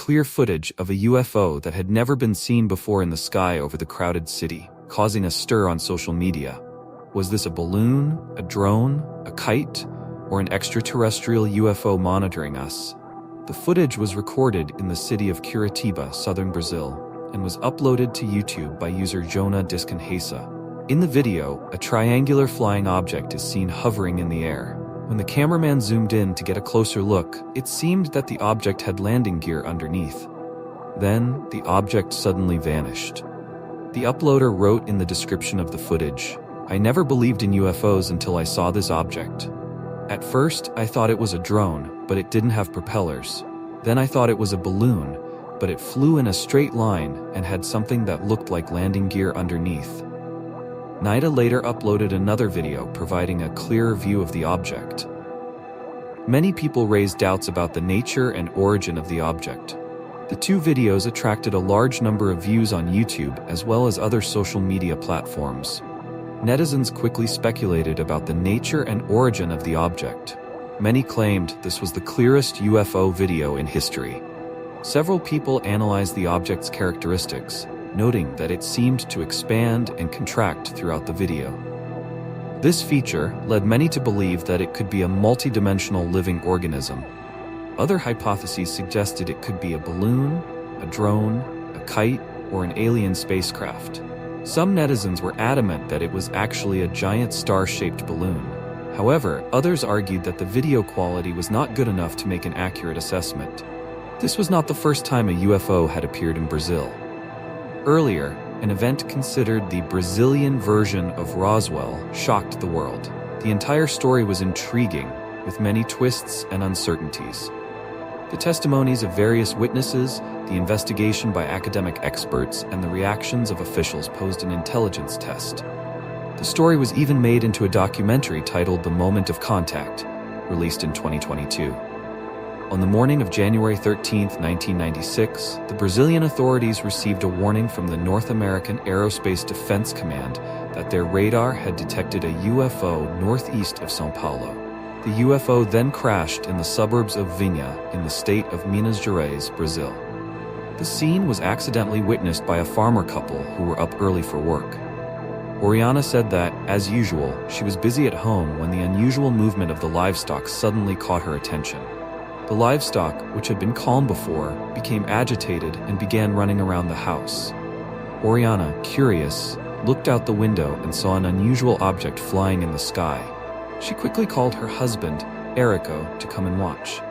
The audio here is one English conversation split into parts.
clear footage of a UFO that had never been seen before in the sky over the crowded city, causing a stir on social media. Was this a balloon, a drone, a kite, or an extraterrestrial UFO monitoring us? The footage was recorded in the city of Curitiba, southern Brazil, and was uploaded to YouTube by user Jonah Discanhesa. In the video, a triangular flying object is seen hovering in the air. When the cameraman zoomed in to get a closer look, it seemed that the object had landing gear underneath. Then, the object suddenly vanished. The uploader wrote in the description of the footage, "I never believed in UFOs until I saw this object. At first, I thought it was a drone, but it didn't have propellers. Then I thought it was a balloon, but it flew in a straight line and had something that looked like landing gear underneath." Nida later uploaded another video providing a clearer view of the object. Many people raised doubts about the nature and origin of the object. The two videos attracted a large number of views on YouTube as well as other social media platforms. Netizens quickly speculated about the nature and origin of the object. Many claimed this was the clearest UFO video in history. Several people analyzed the object's characteristics, noting that it seemed to expand and contract throughout the video. This feature led many to believe that it could be a multidimensional living organism. Other hypotheses suggested it could be a balloon, a drone, a kite, or an alien spacecraft. Some netizens were adamant that it was actually a giant star-shaped balloon. However, others argued that the video quality was not good enough to make an accurate assessment. This was not the first time a UFO had appeared in Brazil. Earlier, an event considered the Brazilian version of Roswell shocked the world. The entire story was intriguing, with many twists and uncertainties. The testimonies of various witnesses, the investigation by academic experts, and the reactions of officials posed an intelligence test. The story was even made into a documentary titled The Moment of Contact, released in 2022. On the morning of January 13, 1996, the Brazilian authorities received a warning from the North American Aerospace Defense Command that their radar had detected a UFO northeast of São Paulo. The UFO then crashed in the suburbs of Vinha in the state of Minas Gerais, Brazil. The scene was accidentally witnessed by a farmer couple who were up early for work. Oriana said that, as usual, she was busy at home when the unusual movement of the livestock suddenly caught her attention. The livestock, which had been calm before, became agitated and began running around the house. Oriana, curious, looked out the window and saw an unusual object flying in the sky. She quickly called her husband, Erico, to come and watch.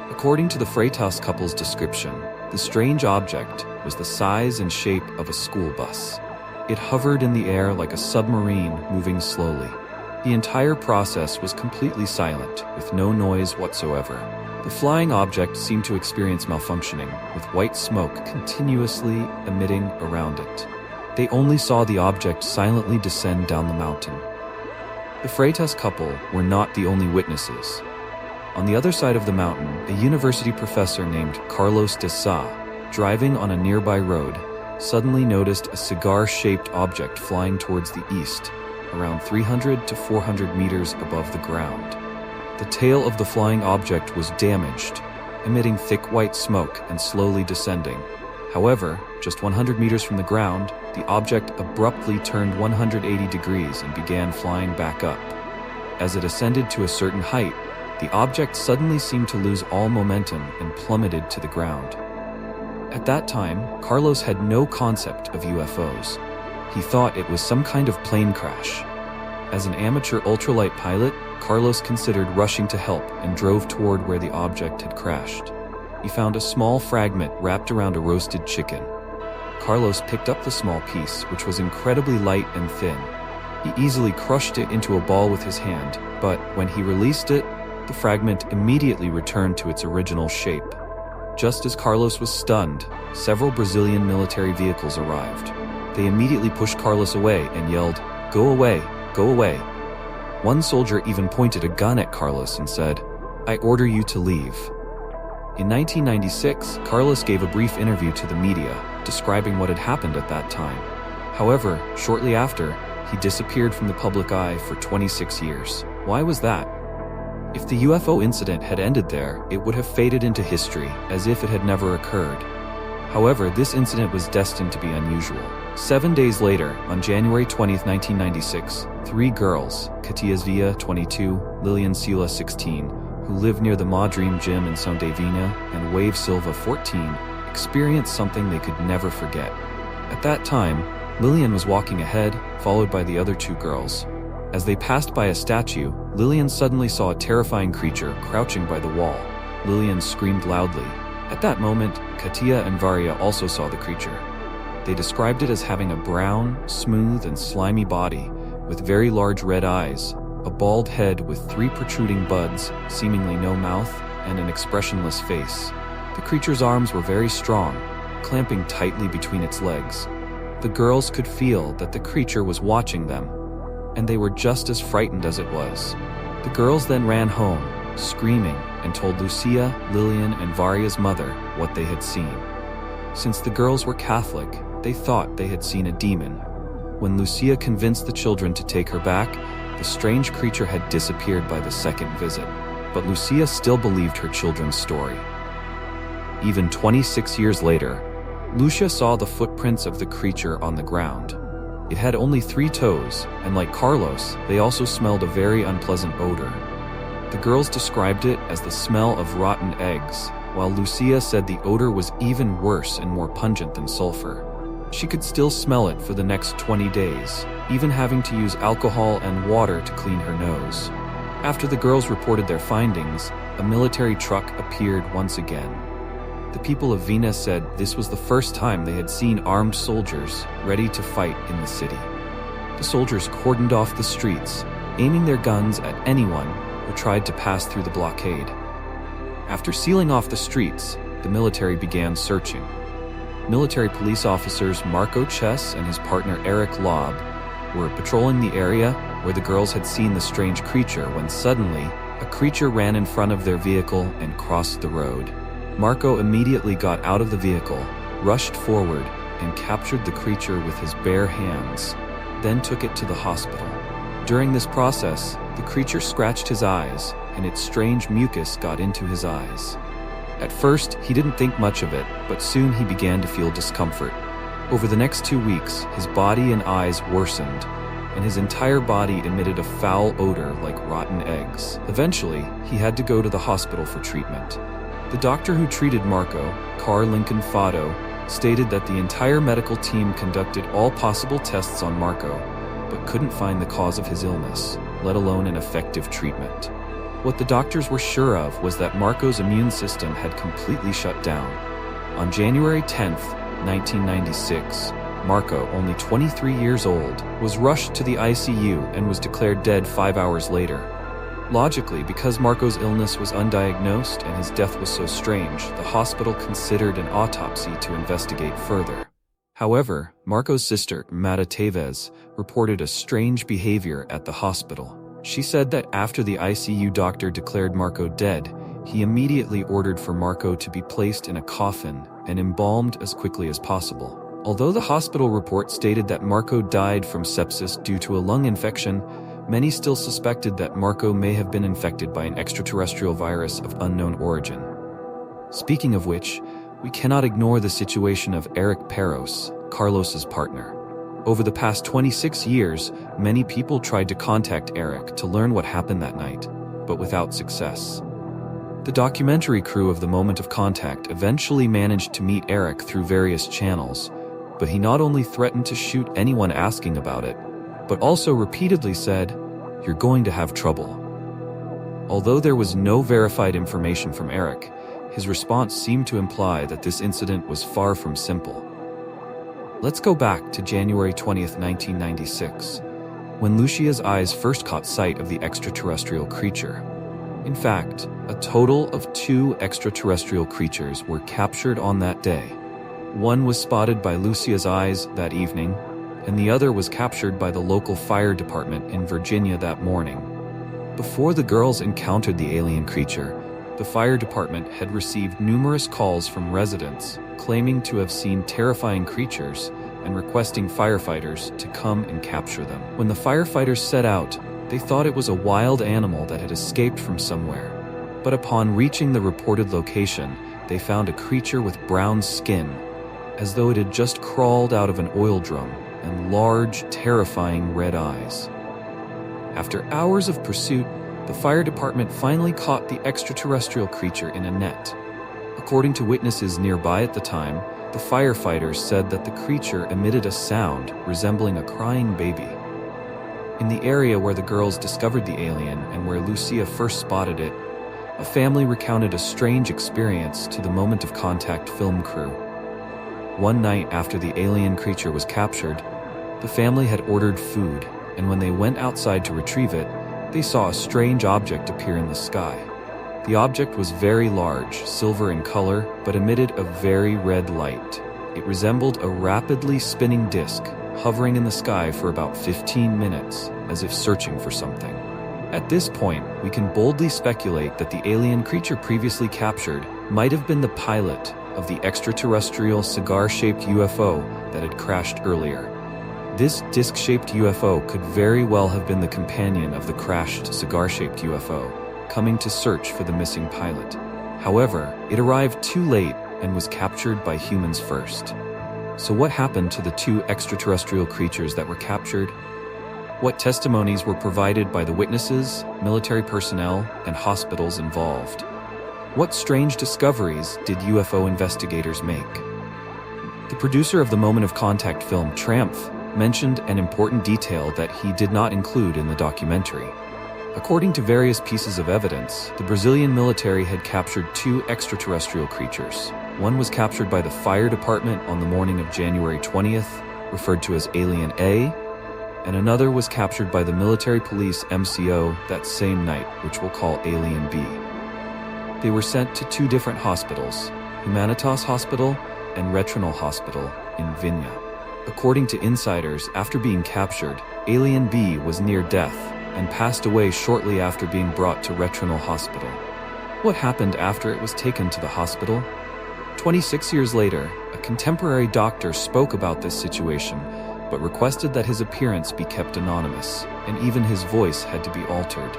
According to the Freitas couple's description, the strange object was the size and shape of a school bus. It hovered in the air like a submarine moving slowly. The entire process was completely silent, with no noise whatsoever. The flying object seemed to experience malfunctioning, with white smoke continuously emitting around it. They only saw the object silently descend down the mountain. The Freitas couple were not the only witnesses. On the other side of the mountain, a university professor named Carlos de Sá, driving on a nearby road, suddenly noticed a cigar-shaped object flying towards the east, around 300 to 400 meters above the ground. The tail of the flying object was damaged, emitting thick white smoke and slowly descending. However, just 100 meters from the ground, the object abruptly turned 180 degrees and began flying back up. As it ascended to a certain height, the object suddenly seemed to lose all momentum and plummeted to the ground. At that time, Carlos had no concept of UFOs. He thought it was some kind of plane crash. As an amateur ultralight pilot, Carlos considered rushing to help and drove toward where the object had crashed. He found a small fragment wrapped around a roasted chicken. Carlos picked up the small piece, which was incredibly light and thin. He easily crushed it into a ball with his hand, but when he released it, the fragment immediately returned to its original shape. Just as Carlos was stunned, several Brazilian military vehicles arrived. They immediately pushed Carlos away and yelled, "Go away, go away." One soldier even pointed a gun at Carlos and said, "I order you to leave." In 1996, Carlos gave a brief interview to the media, describing what had happened at that time. However, shortly after, he disappeared from the public eye for 26 years. Why was that? If the UFO incident had ended there, it would have faded into history, as if it had never occurred. However, this incident was destined to be unusual. 7 days later, on January 20, 1996, 3 girls, Katia Zvia, 22, Lilian Sila, 16, who lived near the Ma Dream Gym in São Davina, and Wave Silva, 14, experienced something they could never forget. At that time, Lilian was walking ahead, followed by the other 2 girls. As they passed by a statue, Lilian suddenly saw a terrifying creature crouching by the wall. Lilian screamed loudly. At that moment, Katia and Varia also saw the creature. They described it as having a brown, smooth, and slimy body, with very large red eyes, a bald head with 3 protruding buds, seemingly no mouth, and an expressionless face. The creature's arms were very strong, clamping tightly between its legs. The girls could feel that the creature was watching them, and they were just as frightened as it was. The girls then ran home, screaming, and told Lucia, Lilian, and Varia's mother what they had seen. Since the girls were Catholic, they thought they had seen a demon. When Lucia convinced the children to take her back, the strange creature had disappeared by the second visit. But Lucia still believed her children's story. Even 26 years later, Lucia saw the footprints of the creature on the ground. It had only 3 toes, and like Carlos, they also smelled a very unpleasant odor. The girls described it as the smell of rotten eggs, while Lucia said the odor was even worse and more pungent than sulfur. She could still smell it for the next 20 days, even having to use alcohol and water to clean her nose. After the girls reported their findings, a military truck appeared once again. The people of Vina said this was the first time they had seen armed soldiers ready to fight in the city. The soldiers cordoned off the streets, aiming their guns at anyone who tried to pass through the blockade. After sealing off the streets, the military began searching. Military police officers Marco Chess and his partner Eric Loeb were patrolling the area where the girls had seen the strange creature when suddenly a creature ran in front of their vehicle and crossed the road. Marco immediately got out of the vehicle, rushed forward, and captured the creature with his bare hands, then took it to the hospital. During this process, the creature scratched his eyes, and its strange mucus got into his eyes. At first, he didn't think much of it, but soon he began to feel discomfort. Over the next 2 weeks, his body and eyes worsened, and his entire body emitted a foul odor like rotten eggs. Eventually, he had to go to the hospital for treatment. The doctor who treated Marco, Carl Lincoln Fado, stated that the entire medical team conducted all possible tests on Marco, but couldn't find the cause of his illness, let alone an effective treatment. What the doctors were sure of was that Marco's immune system had completely shut down. On January 10th, 1996, Marco, only 23 years old, was rushed to the ICU and was declared dead 5 hours later. Logically, because Marco's illness was undiagnosed and his death was so strange, the hospital considered an autopsy to investigate further. However, Marco's sister, Mata Tevez, reported a strange behavior at the hospital. She said that after the ICU doctor declared Marco dead, he immediately ordered for Marco to be placed in a coffin and embalmed as quickly as possible. Although the hospital report stated that Marco died from sepsis due to a lung infection, many still suspected that Marco may have been infected by an extraterrestrial virus of unknown origin. Speaking of which, we cannot ignore the situation of Eric Peros, Carlos's partner. Over the past 26 years, many people tried to contact Eric to learn what happened that night, but without success. The documentary crew of The Moment of Contact eventually managed to meet Eric through various channels, but he not only threatened to shoot anyone asking about it, but also repeatedly said, "You're going to have trouble." Although there was no verified information from Eric, his response seemed to imply that this incident was far from simple. Let's go back to January 20th, 1996, when Lucia's eyes first caught sight of the extraterrestrial creature. In fact, a total of 2 extraterrestrial creatures were captured on that day. One was spotted by Lucia's eyes that evening, and the other was captured by the local fire department in Virginia that morning. Before the girls encountered the alien creature, the fire department had received numerous calls from residents claiming to have seen terrifying creatures and requesting firefighters to come and capture them. When the firefighters set out, They thought it was a wild animal that had escaped from somewhere. But upon reaching the reported location, they found a creature with brown skin, as though it had just crawled out of an oil drum, and large, terrifying red eyes. After hours of pursuit, the fire department finally caught the extraterrestrial creature in a net. According to witnesses nearby at the time, the firefighters said that the creature emitted a sound resembling a crying baby. In the area where the girls discovered the alien and where Lucia first spotted it, a family recounted a strange experience to the Moment of Contact film crew. One night after the alien creature was captured, the family had ordered food, and when they went outside to retrieve it, they saw a strange object appear in the sky. The object was very large, silver in color, but emitted a very red light. It resembled a rapidly spinning disc, hovering in the sky for about 15 minutes, as if searching for something. At this point, we can boldly speculate that the alien creature previously captured might have been the pilot of the extraterrestrial cigar-shaped UFO that had crashed earlier. This disc-shaped UFO could very well have been the companion of the crashed cigar-shaped UFO, coming to search for the missing pilot. However, it arrived too late and was captured by humans first. So what happened to the two extraterrestrial creatures that were captured? What testimonies were provided by the witnesses, military personnel, and hospitals involved? What strange discoveries did UFO investigators make? The producer of the Moment of Contact film, Triumph, mentioned an important detail that he did not include in the documentary. According to various pieces of evidence, the Brazilian military had captured two extraterrestrial creatures. One was captured by the fire department on the morning of January 20th, referred to as Alien A, and another was captured by the military police MCO that same night, which we'll call Alien B. They were sent to two different hospitals, Humanitas Hospital and Retronal Hospital in Vinha. According to insiders, after being captured, Alien B was near death and passed away shortly after being brought to Retronal Hospital. What happened after it was taken to the hospital? 26 years later, a contemporary doctor spoke about this situation, but requested that his appearance be kept anonymous, and even his voice had to be altered.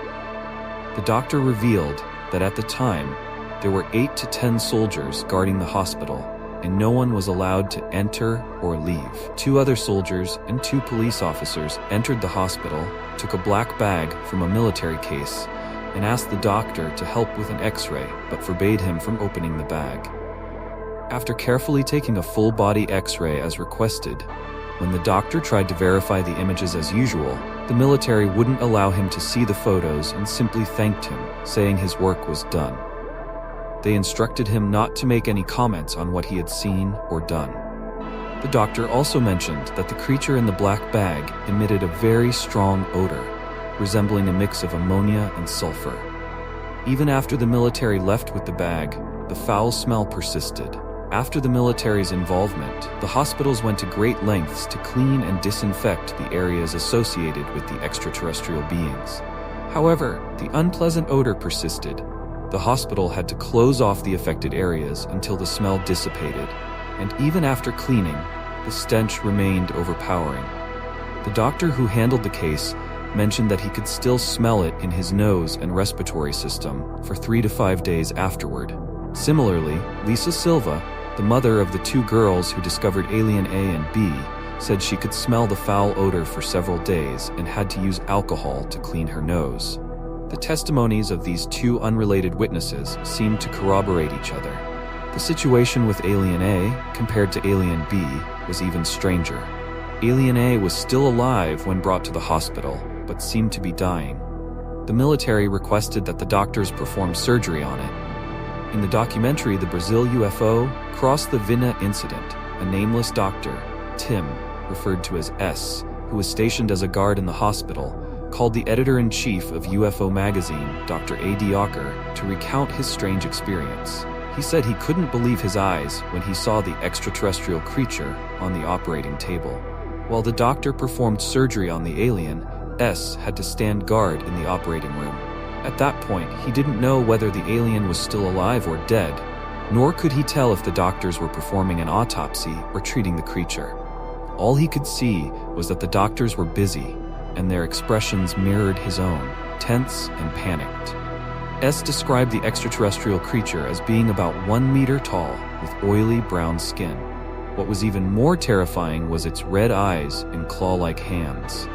The doctor revealed that at the time, there were 8 to 10 soldiers guarding the hospital, and no one was allowed to enter or leave. 2 other soldiers and 2 police officers entered the hospital, took a black bag from a military case, and asked the doctor to help with an X-ray, but forbade him from opening the bag. After carefully taking a full-body X-ray as requested, when the doctor tried to verify the images as usual, the military wouldn't allow him to see the photos and simply thanked him, saying his work was done. They instructed him not to make any comments on what he had seen or done. The doctor also mentioned that the creature in the black bag emitted a very strong odor, resembling a mix of ammonia and sulfur. Even after the military left with the bag, the foul smell persisted. After the military's involvement, the hospitals went to great lengths to clean and disinfect the areas associated with the extraterrestrial beings. However, the unpleasant odor persisted. The hospital had to close off the affected areas until the smell dissipated, and even after cleaning, the stench remained overpowering. The doctor who handled the case mentioned that he could still smell it in his nose and respiratory system for 3 to 5 days afterward. Similarly, Lisa Silva, the mother of the 2 girls who discovered Alien A and B, said she could smell the foul odor for several days and had to use alcohol to clean her nose. The testimonies of these 2 unrelated witnesses seemed to corroborate each other. The situation with Alien A, compared to Alien B, was even stranger. Alien A was still alive when brought to the hospital, but seemed to be dying. The military requested that the doctors perform surgery on it. In the documentary The Brazil UFO the UFO Incident, a nameless doctor, Tim, referred to as S, who was stationed as a guard in the hospital, called the editor-in-chief of UFO magazine, Dr. A.D. Ocker, to recount his strange experience. He said he couldn't believe his eyes when he saw the extraterrestrial creature on the operating table. While the doctor performed surgery on the alien, S had to stand guard in the operating room. At that point, he didn't know whether the alien was still alive or dead, nor could he tell if the doctors were performing an autopsy or treating the creature. All he could see was that the doctors were busy, and their expressions mirrored his own, tense and panicked. S described the extraterrestrial creature as being about 1 meter tall, with oily brown skin. What was even more terrifying was its red eyes and claw-like hands.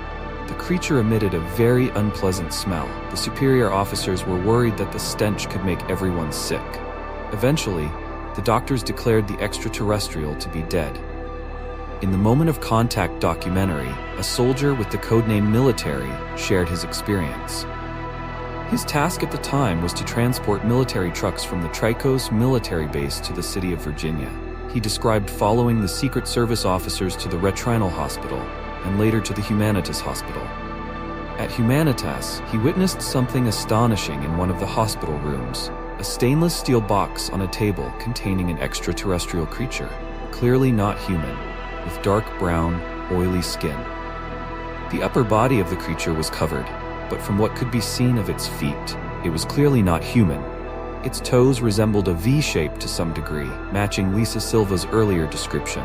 The creature emitted a very unpleasant smell. The superior officers were worried that the stench could make everyone sick. Eventually, the doctors declared the extraterrestrial to be dead. In the Moment of Contact documentary, a soldier with the codename Military shared his experience. His task at the time was to transport military trucks from the Tricos military base to the city of Virginia. He described following the Secret Service officers to the Retrinal Hospital and later to the Humanitas Hospital. At Humanitas, he witnessed something astonishing in one of the hospital rooms, a stainless steel box on a table containing an extraterrestrial creature, clearly not human, with dark brown, oily skin. The upper body of the creature was covered, but from what could be seen of its feet, it was clearly not human. Its toes resembled a V-shape to some degree, matching Lisa Silva's earlier description.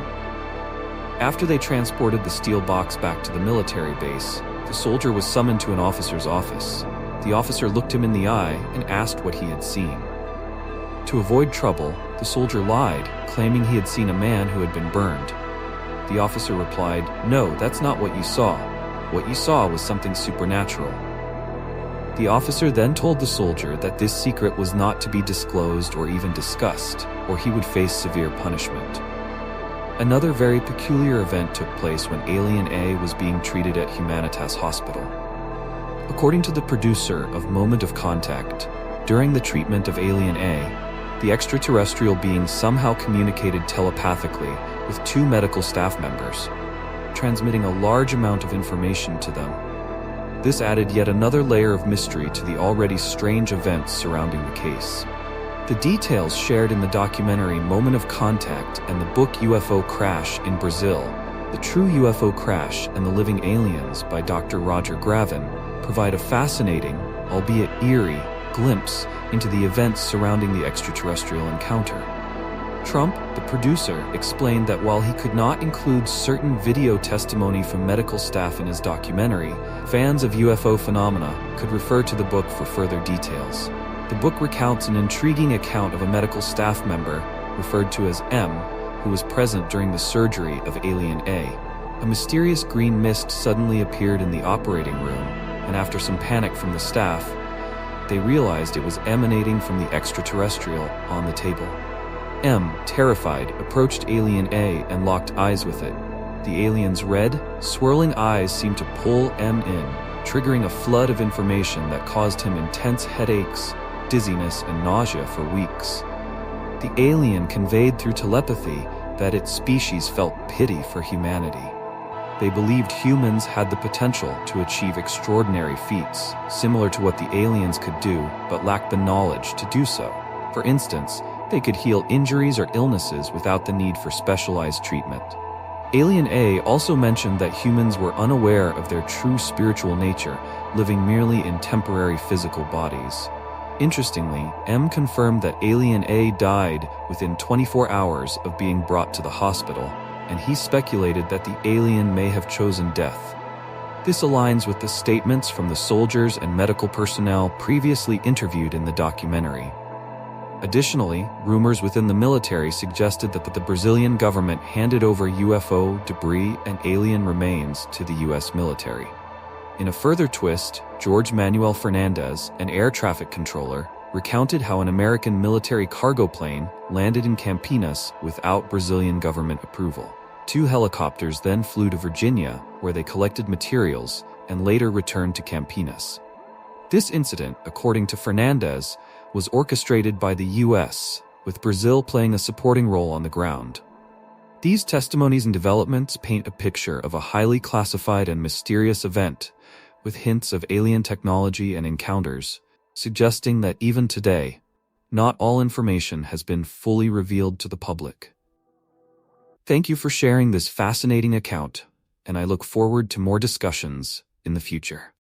After they transported the steel box back to the military base, the soldier was summoned to an officer's office. The officer looked him in the eye and asked what he had seen. To avoid trouble, the soldier lied, claiming he had seen a man who had been burned. The officer replied, "No, that's not what you saw. What you saw was something supernatural." The officer then told the soldier that this secret was not to be disclosed or even discussed, or he would face severe punishment. Another very peculiar event took place when Alien A was being treated at Humanitas Hospital. According to the producer of Moment of Contact, during the treatment of Alien A, the extraterrestrial being somehow communicated telepathically with 2 medical staff members, transmitting a large amount of information to them. This added yet another layer of mystery to the already strange events surrounding the case. The details shared in the documentary Moment of Contact and the book UFO Crash in Brazil, The True UFO Crash and the Living Aliens by Dr. Roger Gravin, provide a fascinating, albeit eerie, glimpse into the events surrounding the extraterrestrial encounter. Trump, the producer, explained that while he could not include certain video testimony from medical staff in his documentary, fans of UFO phenomena could refer to the book for further details. The book recounts an intriguing account of a medical staff member, referred to as M, who was present during the surgery of Alien A. A mysterious green mist suddenly appeared in the operating room, and after some panic from the staff, they realized it was emanating from the extraterrestrial on the table. M, terrified, approached Alien A and locked eyes with it. The alien's red, swirling eyes seemed to pull M in, triggering a flood of information that caused him intense headaches, dizziness, and nausea for weeks. The alien conveyed through telepathy that its species felt pity for humanity. They believed humans had the potential to achieve extraordinary feats, similar to what the aliens could do, but lacked the knowledge to do so. For instance, they could heal injuries or illnesses without the need for specialized treatment. Alien A also mentioned that humans were unaware of their true spiritual nature, living merely in temporary physical bodies. Interestingly, M confirmed that Alien A died within 24 hours of being brought to the hospital, and he speculated that the alien may have chosen death. This aligns with the statements from the soldiers and medical personnel previously interviewed in the documentary. Additionally, rumors within the military suggested that the Brazilian government handed over UFO debris and alien remains to the U.S. military. In a further twist, Jorge Manuel Fernandez, an air traffic controller, recounted how an American military cargo plane landed in Campinas without Brazilian government approval. 2 helicopters then flew to Virginia, where they collected materials and later returned to Campinas. This incident, according to Fernandez, was orchestrated by the U.S., with Brazil playing a supporting role on the ground. These testimonies and developments paint a picture of a highly classified and mysterious event, with hints of alien technology and encounters, suggesting that even today, not all information has been fully revealed to the public. Thank you for sharing this fascinating account, and I look forward to more discussions in the future.